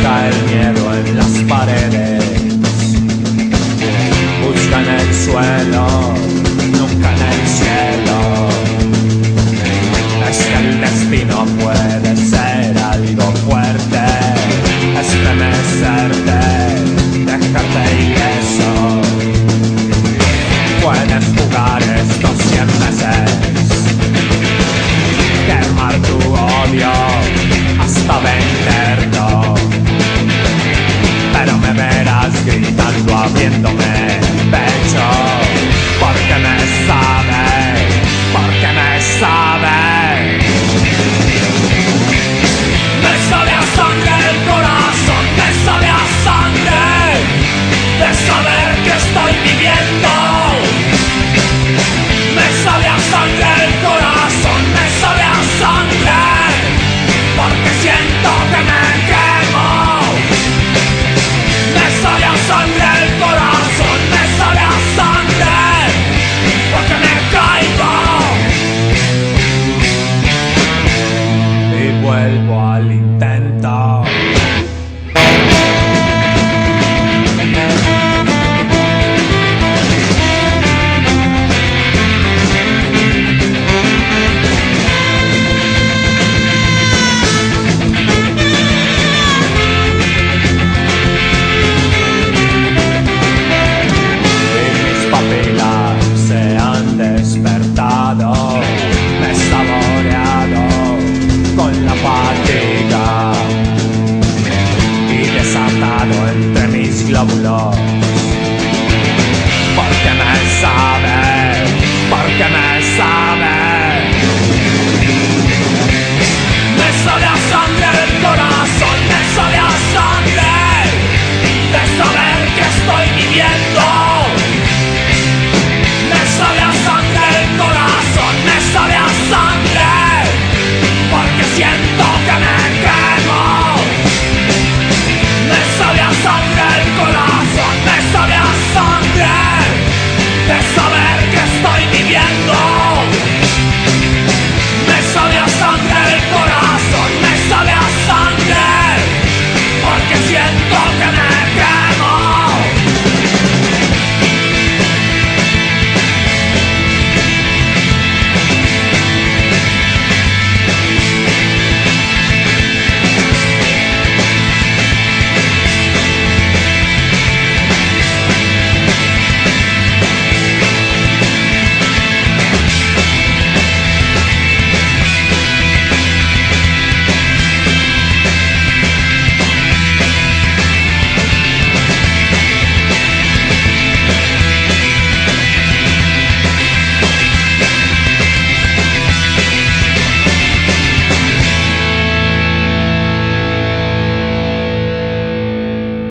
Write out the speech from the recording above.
Busca el miedo en las paredes, busca en el suelo, nunca en el cielo. Es que el destino puede ser algo fuerte, estremecerte, dejarte ileso. Puedes jugar estos 100 meses, quemar tu odio hasta venderlo, pero me verás gritando abriéndome pecho, porque me sabe, porque me sabe. Me sabe a sangre el corazón, me sabe a sangre de saber que estoy viviendo. Me sabe a sangre el corazón, me sabe a sangre, porque siento que me quemo. Me sabe a sangre el corazón, me sabe a sangre, porque me caigo. Y vuelvo al intento.